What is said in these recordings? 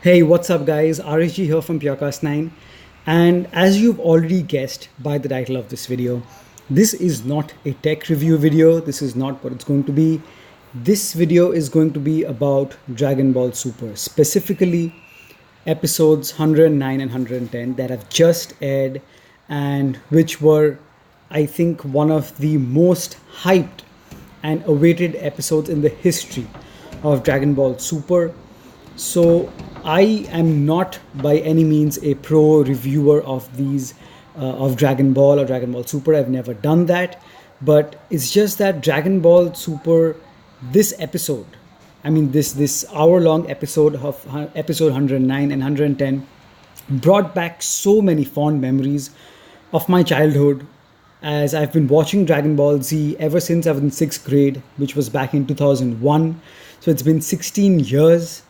Hey, what's up, guys? RSG here from Purecast9. And as you've already guessed by the title of this video, this is not a tech review video. This is not what it's going to be. This video is going to be about Dragon Ball Super, specifically episodes 109 and 110 that have just aired and which were, I think, one of the most hyped and awaited episodes in the history of Dragon Ball Super. So I am not by any means a pro reviewer of these of Dragon Ball or Dragon Ball Super. I've never done that, but it's just that Dragon Ball Super, this episode, I mean this hour long episode of episode 109 and 110 brought back so many fond memories of my childhood, as I've been watching Dragon Ball Z ever since I was in 6th grade, which was back in 2001. So it's been 16 years.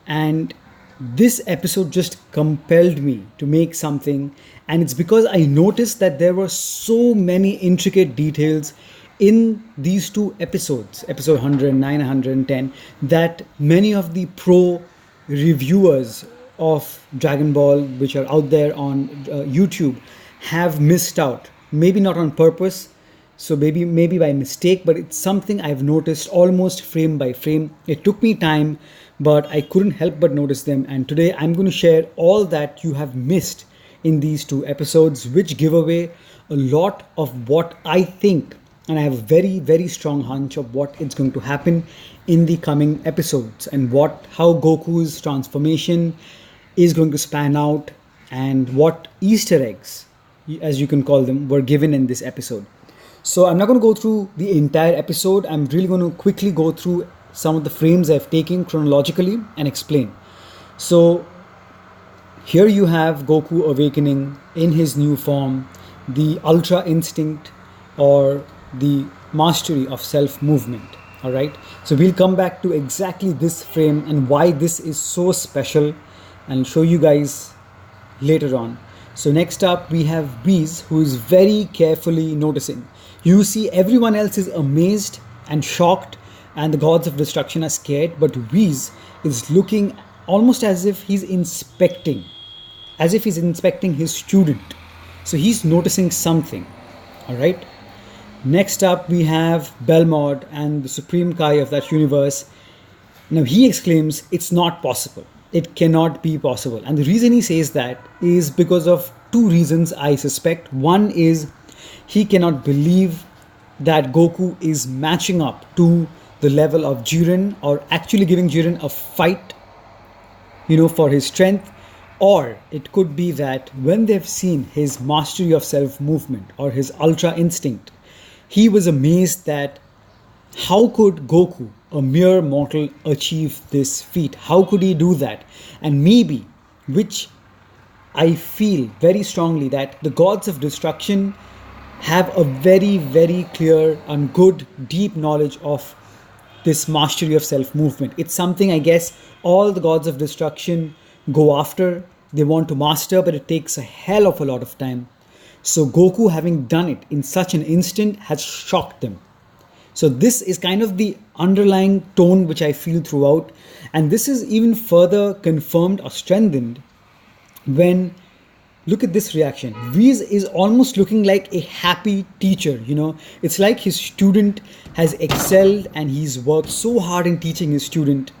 And this episode just compelled me to make something, and it's because I noticed that there were so many intricate details in these two episodes, episode 109 and 110, that many of the pro reviewers of Dragon Ball, which are out there on YouTube, have missed out. Maybe not on purpose, so maybe by mistake, but it's something I've noticed almost frame by frame. It took me time, but I couldn't help but notice them. And today I'm going to share all that you have missed in these two episodes, which give away a lot of what I think, and I have a very, very strong hunch of what is going to happen in the coming episodes, and how Goku's transformation is going to span out, and what Easter eggs, as you can call them, were given in this episode. So I'm not going to go through the entire episode. I'm really going to quickly go through some of the frames I've taken chronologically and explain. So here you have Goku awakening in his new form, the Ultra Instinct, or the mastery of self movement. All right. So we'll come back to exactly this frame and why this is so special, and show you guys later on. So next up we have Whis, who is very carefully noticing. You see everyone else is amazed and shocked, and the gods of destruction are scared, but Whis is looking almost as if he's inspecting his student. So he's noticing something. All right. Next up we have Belmod and the Supreme Kai of that universe. Now he exclaims, "It's not possible. It cannot be possible." And the reason he says that is because of two reasons, I suspect. One is he cannot believe that Goku is matching up to the level of Jiren, or actually giving Jiren a fight, for his strength. Or it could be that when they've seen his mastery of self-movement or his Ultra Instinct, he was amazed that how could Goku, a mere mortal, achieve this feat? How could he do that? And maybe, which I feel very strongly, that the gods of destruction have a very, very clear and good, deep knowledge of this mastery of self-movement. It's something, I guess, all the gods of destruction go after. They want to master, but it takes a hell of a lot of time. So Goku, having done it in such an instant, has shocked them. So this is kind of the underlying tone which I feel throughout. And this is even further confirmed or strengthened when, look at this reaction. Whis is almost looking like a happy teacher, It's like his student has excelled and he's worked so hard in teaching his student.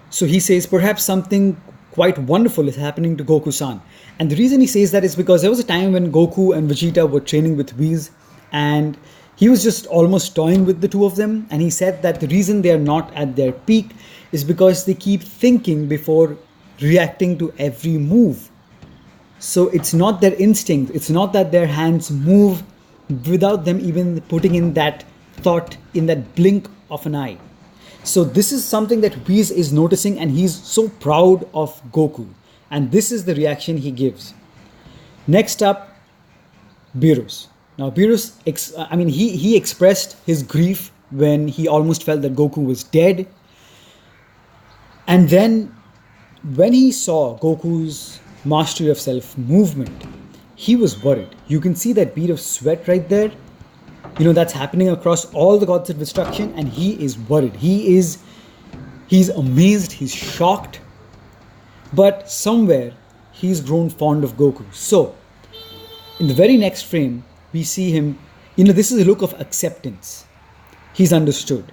So he says perhaps something quite wonderful is happening to Goku-san. And the reason he says that is because there was a time when Goku and Vegeta were training with Whis, and he was just almost toying with the two of them. And he said that the reason they are not at their peak is because they keep thinking before reacting to every move. So it's not their instinct. It's not that their hands move without them even putting in that thought, in that blink of an eye. So this is something that Whis is noticing, and he's so proud of Goku. And this is the reaction he gives. Next up, Beerus. Now Beerus, he expressed his grief when he almost felt that Goku was dead. And then when he saw Goku's mastery of self-movement, he was worried. You can see that bead of sweat right there. That's happening across all the gods of destruction, and he is worried. He's amazed, he's shocked. But somewhere he's grown fond of Goku. So in the very next frame, we see him, this is a look of acceptance. He's understood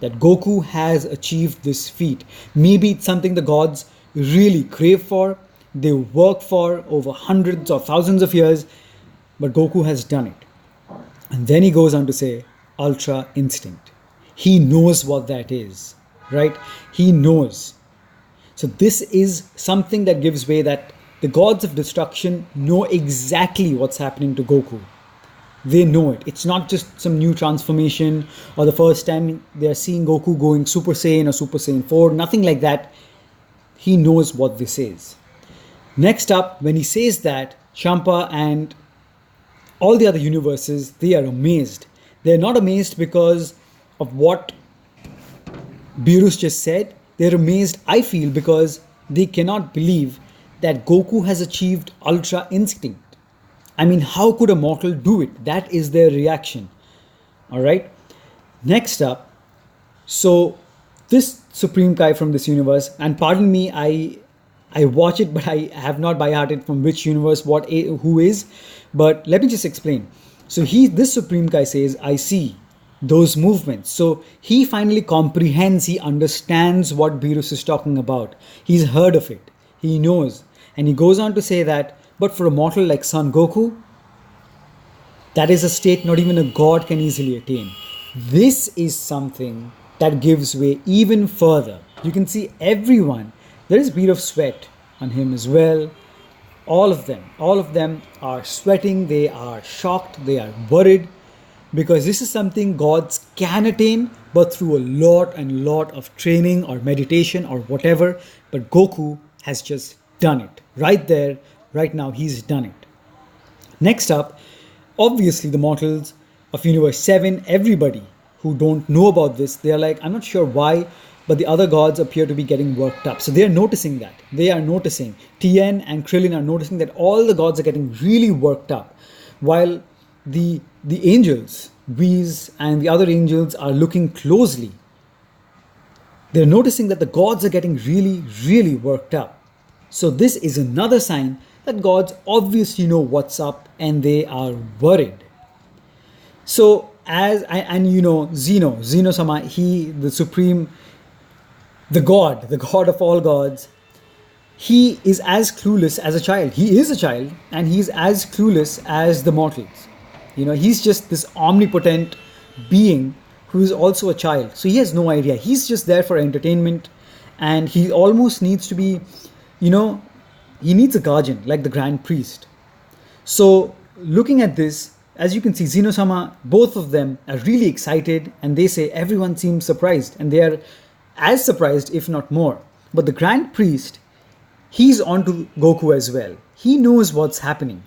that Goku has achieved this feat. Maybe it's something the gods really crave for, they work for over hundreds or thousands of years, but Goku has done it. And then he goes on to say, Ultra Instinct. He knows what that is, right? He knows. So this is something that gives way that the gods of destruction know exactly what's happening to Goku. They know it. It's not just some new transformation or the first time they're seeing Goku going Super Saiyan or Super Saiyan 4, nothing like that. He knows what this is. Next up, when he says that, Champa and all the other universes, they are amazed. They're not amazed because of what Beerus just said. They're amazed, I feel, because they cannot believe that Goku has achieved Ultra Instinct. I mean, how could a mortal do it? That is their reaction. All right. Next up, so this Supreme Kai from this universe, and pardon me, I watch it, but I have not by hearted from which universe, who is. But let me just explain. So this Supreme Kai says, I see those movements. So he finally comprehends, he understands what Beerus is talking about. He's heard of it. He knows. And he goes on to say that, but for a mortal like Son Goku, that is a state not even a god can easily attain. This is something that gives way even further. You can see everyone, there is a bead of sweat on him as well. All of them are sweating, they are shocked, they are worried, because this is something gods can attain, but through a lot of training or meditation or whatever. But Goku has just done it. Right there, right now, he's done it. Next up, obviously the mortals of Universe 7, everybody who don't know about this, they're like, I'm not sure why, but the other gods appear to be getting worked up. So they're noticing that. They are noticing. Tien and Krillin are noticing that all the gods are getting really worked up. While the angels, Whis and the other angels are looking closely. They're noticing that the gods are getting really worked up. So this is another sign that gods obviously know what's up and they are worried. So Zeno-sama, he, the supreme, the god of all gods, he is as clueless as a child. He is a child and he's as clueless as the mortals. He's just this omnipotent being who is also a child. So he has no idea. He's just there for entertainment, and he almost needs to be, he needs a guardian like the Grand Priest. So looking at this, as you can see, Zeno-sama, both of them are really excited, and they say everyone seems surprised, and they are as surprised, if not more. But the Grand Priest, he's onto Goku as well. He knows what's happening.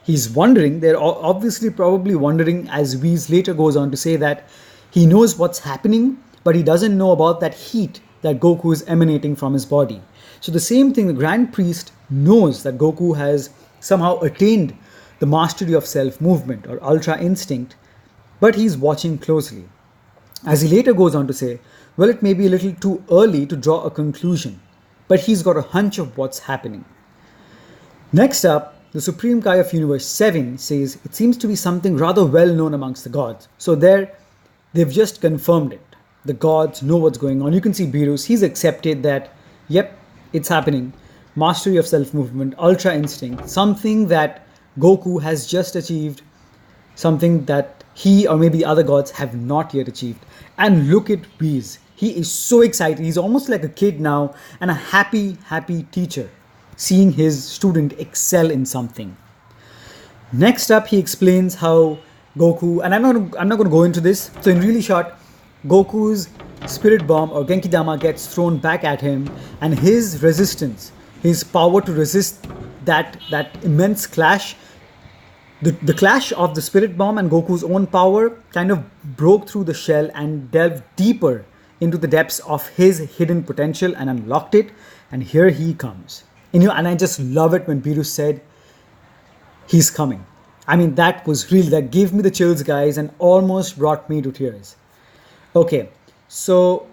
He's wondering, they're obviously probably wondering, as Whis later goes on to say that he knows what's happening, but he doesn't know about that heat that Goku is emanating from his body. So the same thing, the Grand Priest knows that Goku has somehow attained the mastery of self-movement or Ultra Instinct, but he's watching closely. As he later goes on to say, well, it may be a little too early to draw a conclusion, but he's got a hunch of what's happening. Next up, the Supreme Kai of Universe 7 says it seems to be something rather well known amongst the gods. So they've just confirmed it. The gods know what's going on. You can see Beerus, he's accepted that, yep, it's happening. Mastery of self-movement, Ultra Instinct, something that Goku has just achieved, something that he or maybe other gods have not yet achieved. And look at Whis. He is so excited. He's almost like a kid now and a happy teacher, seeing his student excel in something. Next up, he explains how Goku, and I'm not going to go into this. So in really short, Goku's spirit bomb or Genki Dama gets thrown back at him, and his resistance, his power to resist that immense clash, the clash of the spirit bomb and Goku's own power kind of broke through the shell and delved deeper into the depths of his hidden potential and unlocked it. And here he comes. And I just love it when Beerus said, he's coming. I mean, that gave me the chills, guys, and almost brought me to tears. Okay, so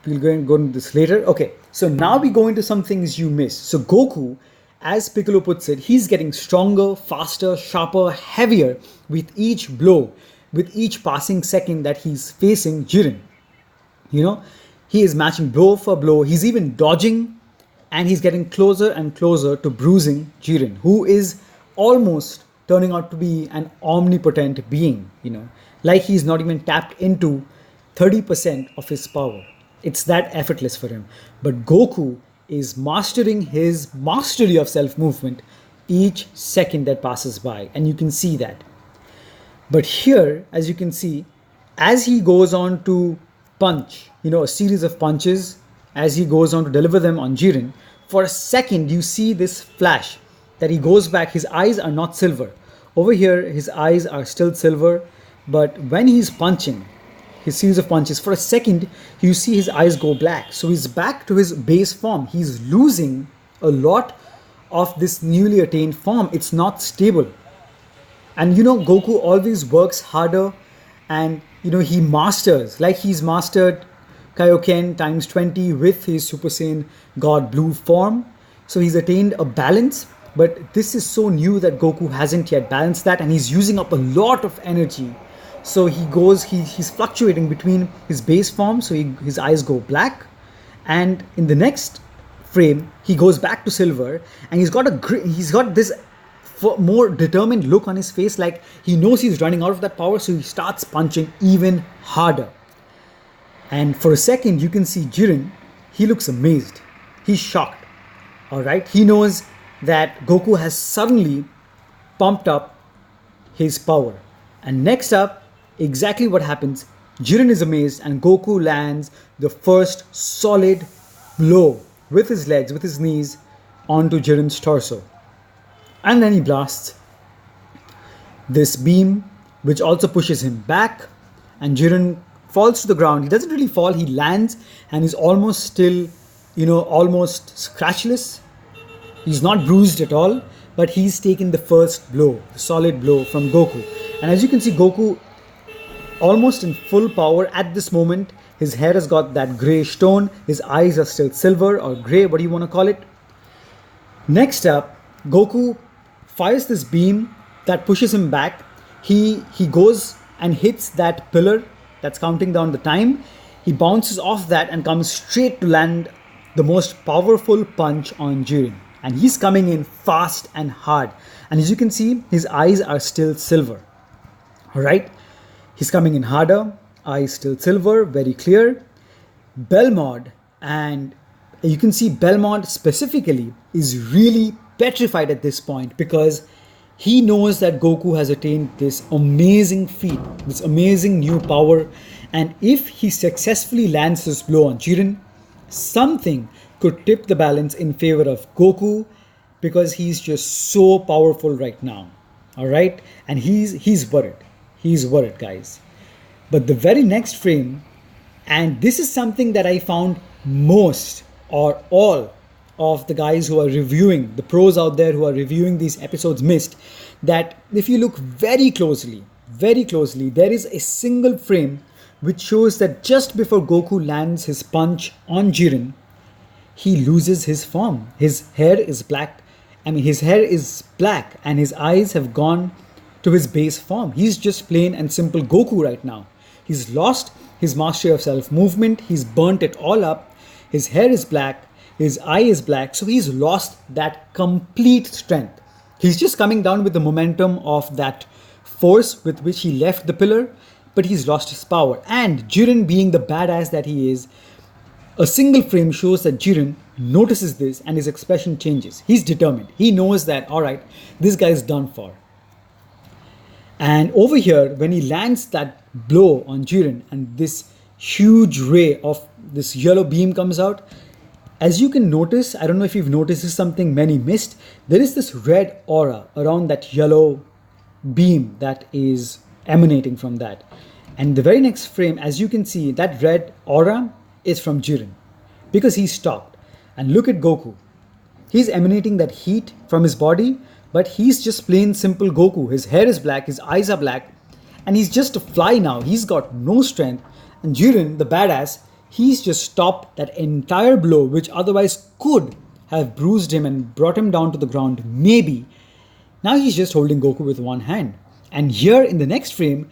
we'll go into this later. Okay, So now we go into some things you missed. So Goku, as Piccolo puts it, he's getting stronger, faster, sharper, heavier with each blow, with each passing second that he's facing Jiren. You know, he is matching blow for blow. He's even dodging, and he's getting closer and closer to bruising Jiren, who is almost turning out to be an omnipotent being, like he's not even tapped into 30% of his power. It's that effortless for him. But Goku is mastering his mastery of self movement each second that passes by, and you can see that. But here, as you can see, as he goes on to punch, a series of punches, as he goes on to deliver them on Jiren, for a second you see this flash that he goes back. His eyes are not silver. Over here, his eyes are still silver, but when he's punching, his series of punches, for a second, you see his eyes go black. So he's back to his base form. He's losing a lot of this newly attained form. It's not stable. And Goku always works harder, and he masters, like he's mastered Kaioken times 20 with his Super Saiyan God Blue form. So he's attained a balance, but this is so new that Goku hasn't yet balanced that, and he's using up a lot of energy. So he's fluctuating between his base form, so his eyes go black, and in the next frame he goes back to silver, and he's got this more determined look on his face, like he knows he's running out of that power, so he starts punching even harder. And for a second you can see Jiren, he looks amazed, he's shocked. All right, he knows that Goku has suddenly pumped up his power. And next up, exactly what happens, Jiren is amazed and Goku lands the first solid blow with his legs, with his knees, onto Jiren's torso. And then he blasts this beam, which also pushes him back, and Jiren falls to the ground. He doesn't really fall, he lands, and he's almost still, almost scratchless. He's not bruised at all, but he's taken the first blow, the solid blow from Goku. And as you can see, Goku almost in full power at this moment. His hair has got that greyish tone, his eyes are still silver or grey, what do you want to call it. Next up, Goku fires this beam that pushes him back. He goes and hits that pillar that's counting down the time. He bounces off that and comes straight to land the most powerful punch on Jiren. And he's coming in fast and hard. And as you can see, his eyes are still silver. Alright? He's coming in harder, eyes still silver, very clear. Belmod, and you can see Belmod specifically is really petrified at this point, because he knows that Goku has attained this amazing feat, this amazing new power, and if he successfully lands this blow on Jiren, something could tip the balance in favor of Goku, because he's just so powerful right now. Alright? And he's worried. He's worried, guys. But the very next frame, and this is something that I found most or all of the guys who are reviewing, the pros out there who are reviewing these episodes missed, that if you look very closely, there is a single frame which shows that just before Goku lands his punch on Jiren, he loses his form. His hair is black. His hair is black and his eyes have gone to his base form. He's just plain and simple Goku right now. He's lost his mastery of self-movement. He's burnt it all up. His hair is black. His eye is black. So he's lost that complete strength. He's just coming down with the momentum of that force with which he left the pillar, but he's lost his power. And Jiren, being the badass that he is, a single frame shows that Jiren notices this and his expression changes. He's determined. He knows that, alright, this guy is done for. And over here, when he lands that blow on Jiren and this huge ray of this yellow beam comes out, as you can notice, I don't know if you've noticed, this is something many missed, there is this red aura around that yellow beam that is emanating from that. And the very next frame, as you can see, that red aura is from Jiren, because he stopped. And look at Goku. He's emanating that heat from his body, but he's just plain simple Goku. His hair is black, his eyes are black, and he's just a fly now. He's got no strength. And Jiren, the badass, he's just stopped that entire blow, which otherwise could have bruised him and brought him down to the ground. Maybe now he's just holding Goku with one hand. And here in the next frame,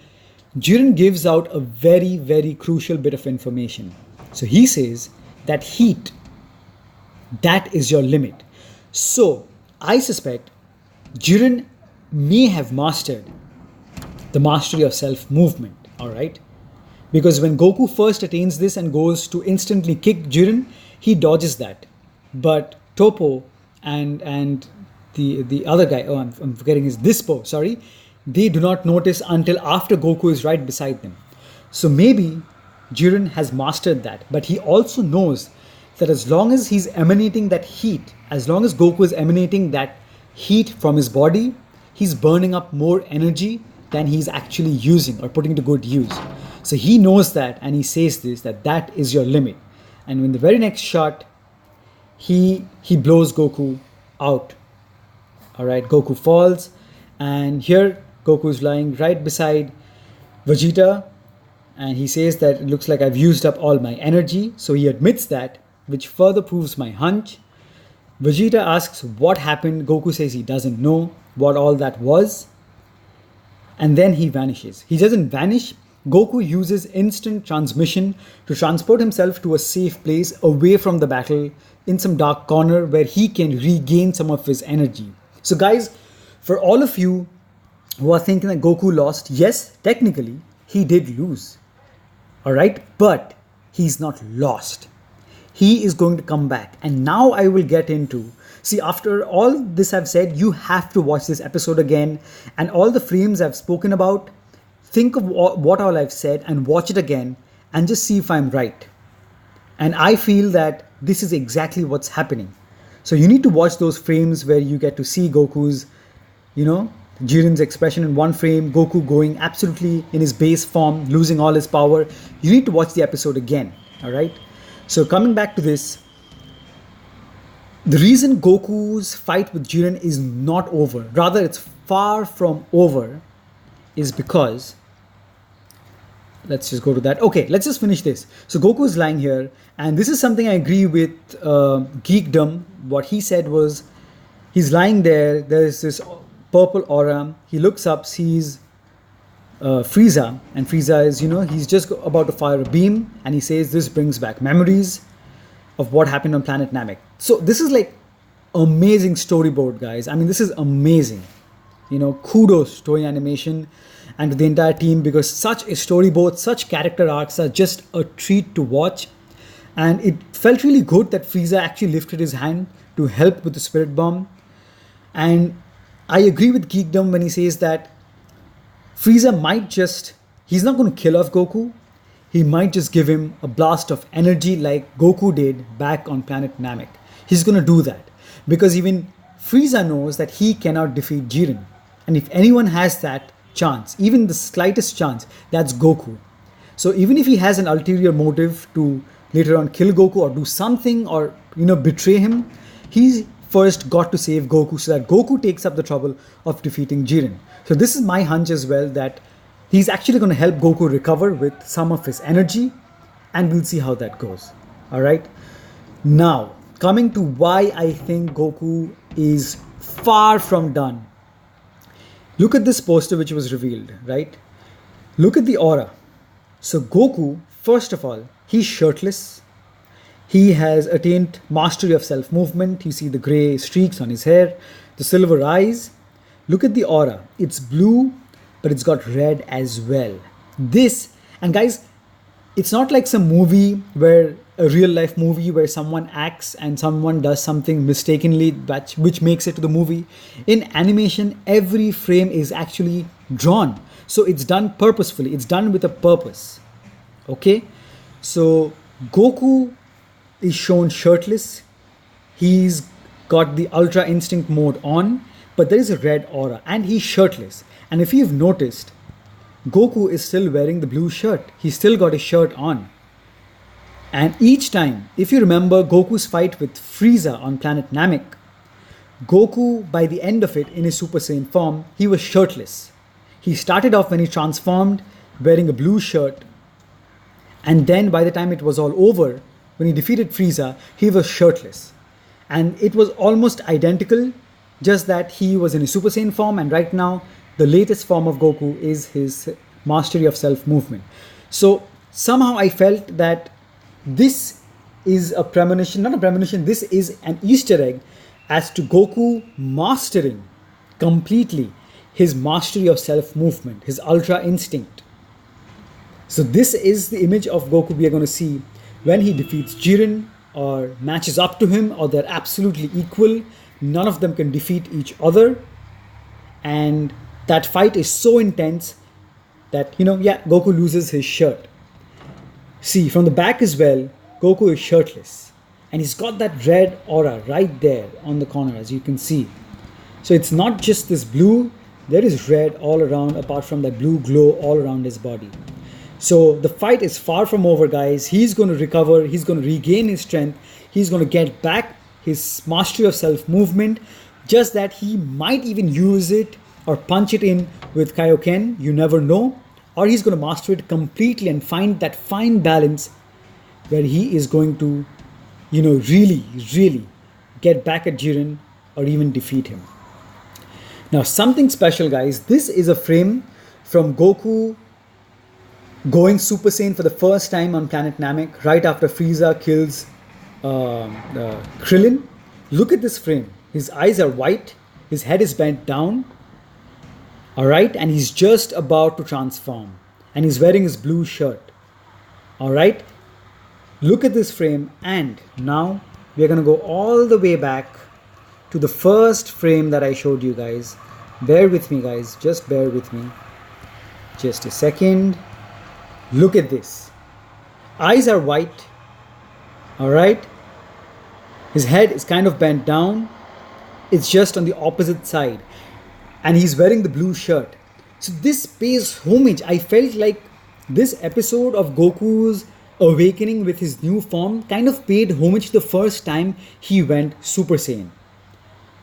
Jiren gives out a very, very crucial bit of information. So he says that heat, that is your limit. So I suspect Jiren may have mastered the mastery of self movement, alright? Because when Goku first attains this and goes to instantly kick Jiren, he dodges that. But Topo and the other guy, oh, I'm forgetting his Dispo, sorry, they do not notice until after Goku is right beside them. So maybe Jiren has mastered that, but he also knows that as long as he's emanating that heat, as long as Goku is emanating that heat from his body, he's burning up more energy than he's actually using or putting to good use. So he knows that, and he says this, that is your limit. And in the very next shot, he blows Goku out. Alright, Goku falls, and here Goku is lying right beside Vegeta, and he says that it looks like I've used up all my energy. So he admits that, which further proves my hunch. Vegeta asks what happened. Goku says he doesn't know what all that was. And then he vanishes. He doesn't vanish. Goku uses instant transmission to transport himself to a safe place away from the battle in some dark corner where he can regain some of his energy. So guys, for all of you who are thinking that Goku lost, yes, technically he did lose. Alright, but he's not lost. He is going to come back. And now I will get into, see, after all this I've said, you have to watch this episode again, and all the frames I've spoken about, think of what all I've said and watch it again and just see if I'm right. And I feel that this is exactly what's happening. So you need to watch those frames where you get to see Goku's, Jiren's expression in one frame, Goku going absolutely in his base form, losing all his power. You need to watch the episode again, alright? So coming back to this, the reason Goku's fight with Jiren is not over, rather it's far from over, is because, let's just go to that. Okay, let's just finish this. So Goku is lying here, and this is something I agree with Geekdom. What he said was, he's lying there, there's this purple aura, he looks up, sees Frieza, and Frieza is, he's just about to fire a beam, and he says this brings back memories of what happened on planet Namek. So this is like amazing storyboard, guys. I mean, this is amazing. Kudos to Toei Animation and to the entire team, because such a storyboard, such character arcs are just a treat to watch. And it felt really good that Frieza actually lifted his hand to help with the Spirit Bomb. And I agree with Geekdom when he says that Frieza might just, he's not going to kill off Goku. He might just give him a blast of energy like Goku did back on planet Namek. He's going to do that because even Frieza knows that he cannot defeat Jiren. And if anyone has that chance, even the slightest chance, that's Goku. So even if he has an ulterior motive to later on kill Goku or do something or, betray him, he's first got to save Goku so that Goku takes up the trouble of defeating Jiren. So this is my hunch as well, that he's actually going to help Goku recover with some of his energy, and we'll see how that goes. Alright? Now, coming to why I think Goku is far from done. Look at this poster which was revealed, right? Look at the aura. So Goku, first of all, he's shirtless. He has attained mastery of self-movement. You see the grey streaks on his hair, the silver eyes. Look at the aura. It's blue, but it's got red as well. This, and guys, it's not like some movie where a real life movie where someone acts and someone does something mistakenly which makes it to the movie. In animation, every frame is actually drawn. So it's done purposefully. It's done with a purpose. Okay? So Goku is shown shirtless. He's got the Ultra Instinct mode on, but there is a red aura and he's shirtless. And if you've noticed, Goku is still wearing the blue shirt. He's still got his shirt on. And each time, if you remember Goku's fight with Frieza on planet Namek, Goku, by the end of it, in his Super Saiyan form, he was shirtless. He started off when he transformed wearing a blue shirt, And then by the time it was all over, when he defeated Frieza, he was shirtless. And it was almost identical, just that he was in his Super Saiyan form, and right now the latest form of Goku is his mastery of self movement. So somehow I felt that this is a premonition, not a premonition, this is an Easter egg as to Goku mastering completely his mastery of self movement, his ultra instinct. So this is the image of Goku we are going to see when he defeats Jiren or matches up to him, or they're absolutely equal. None of them can defeat each other. And that fight is so intense that, Goku loses his shirt. See, from the back as well, Goku is shirtless. And he's got that red aura right there on the corner, as you can see. So it's not just this blue, there is red all around, apart from that blue glow all around his body. So the fight is far from over, guys. He's going to recover, he's going to regain his strength, he's going to get back his mastery of self-movement, just that he might even use it or punch it in with Kaioken, you never know. Or he's going to master it completely and find that fine balance where he is going to, really get back at Jiren or even defeat him. Now, something special, guys. This is a frame from Goku going Super Saiyan for the first time on planet Namek, right after Frieza kills Krillin. Look at this frame. His eyes are white, his head is bent down, all right, and he's just about to transform, and he's wearing his blue shirt, all right. Look at this frame, and now we're going to go all the way back to the first frame that I showed you guys. Bear with me, guys, just bear with me, just a second. Look at this. Eyes are white, all right. His head is kind of bent down. It's just on the opposite side. And he's wearing the blue shirt. So this pays homage. I felt like this episode of Goku's awakening with his new form kind of paid homage the first time he went Super Saiyan.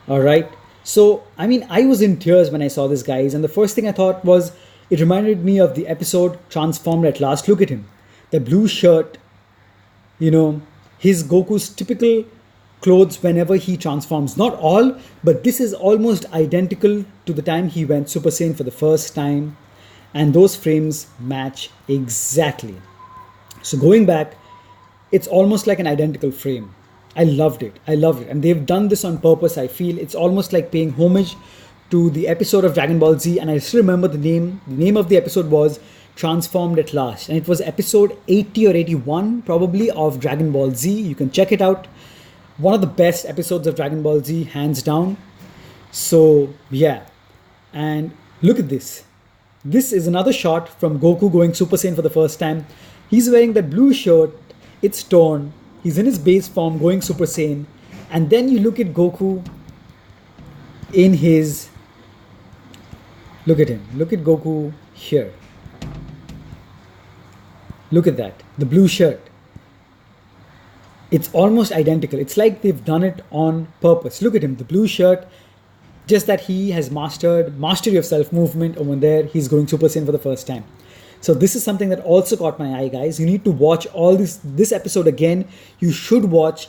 All right. So, I was in tears when I saw this, guys. And the first thing I thought was, it reminded me of the episode Transformed at Last. Look at him. The blue shirt, his Goku's typical clothes whenever he transforms. Not all, but this is almost identical to the time he went Super Saiyan for the first time. And those frames match exactly. So going back, it's almost like an identical frame. I loved it. And they've done this on purpose, I feel. It's almost like paying homage to the episode of Dragon Ball Z, and I still remember the name. The name of the episode was Transformed at Last, and it was episode 80 or 81 probably of Dragon Ball Z. You can check it out. One of the best episodes of Dragon Ball Z, hands down. So yeah, and look at this. This is another shot from Goku going Super Saiyan for the first time. He's wearing that blue shirt. It's torn. He's in his base form going Super Saiyan, and then you look at Goku in his. Look at him. Look at Goku here. Look at that. The blue shirt. It's almost identical. It's like they've done it on purpose. Look at him. The blue shirt. Just that he has mastered mastery of self-movement over there. He's going Super Saiyan for the first time. So this is something that also caught my eye, guys. You need to watch all this episode again. You should watch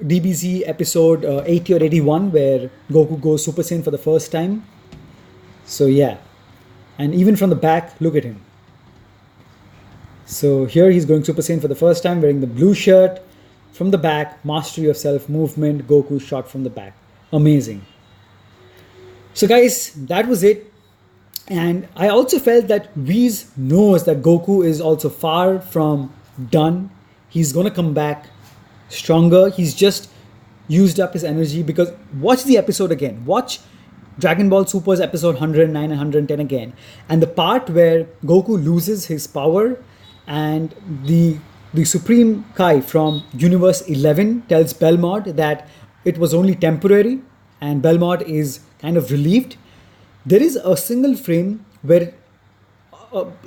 DBZ episode 80 or 81 where Goku goes Super Saiyan for the first time. So yeah, and even from the back, look at him. So here he's going Super Saiyan for the first time, wearing the blue shirt. From the back, mastery of self-movement, Goku shot from the back. Amazing. So guys, that was it. And I also felt that Whis knows that Goku is also far from done. He's going to come back stronger. He's just used up his energy, because watch the episode again. Watch Dragon Ball Super's episode 109 and 110 again. And the part where Goku loses his power and the Supreme Kai from Universe 11 tells Belmont that it was only temporary, and Belmont is kind of relieved. There is a single frame where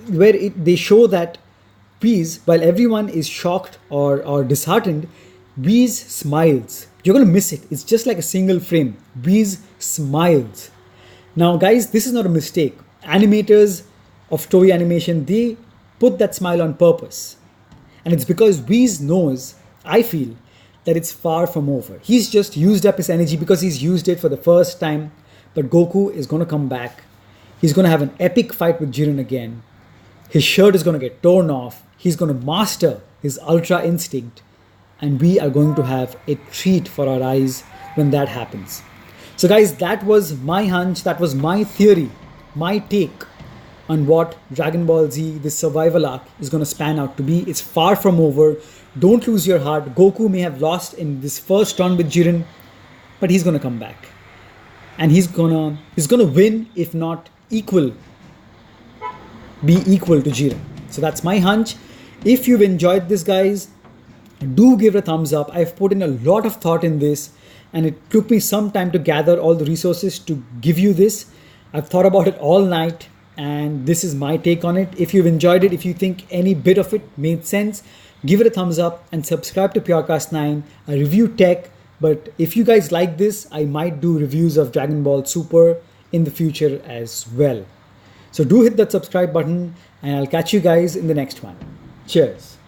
they show that Whis, while everyone is shocked or disheartened, Whis smiles. You're going to miss it. It's just like a single frame. Whis smiles. Now, guys, this is not a mistake. Animators of Toei Animation, they put that smile on purpose. And it's because Whis knows, I feel, that it's far from over. He's just used up his energy because he's used it for the first time. But Goku is going to come back. He's going to have an epic fight with Jiren again. His shirt is going to get torn off. He's going to master his Ultra Instinct. And we are going to have a treat for our eyes when that happens. So guys, that was my hunch. That was my theory, my take on what Dragon Ball Z, this survival arc, is going to span out to be. It's far from over. Don't lose your heart. Goku may have lost in this first round with Jiren, but he's going to come back. And he's gonna win, if not be equal to Jiren. So that's my hunch. If you've enjoyed this, guys, do give it a thumbs up. I've put in a lot of thought in this, and it took me some time to gather all the resources to give you this. I've thought about it all night, and this is my take on it. If you've enjoyed it, if you think any bit of it made sense, give it a thumbs up and subscribe to Purecast 9. I review tech, but if you guys like this, I might do reviews of Dragon Ball Super in the future as well. So do hit that subscribe button, and I'll catch you guys in the next one. Cheers.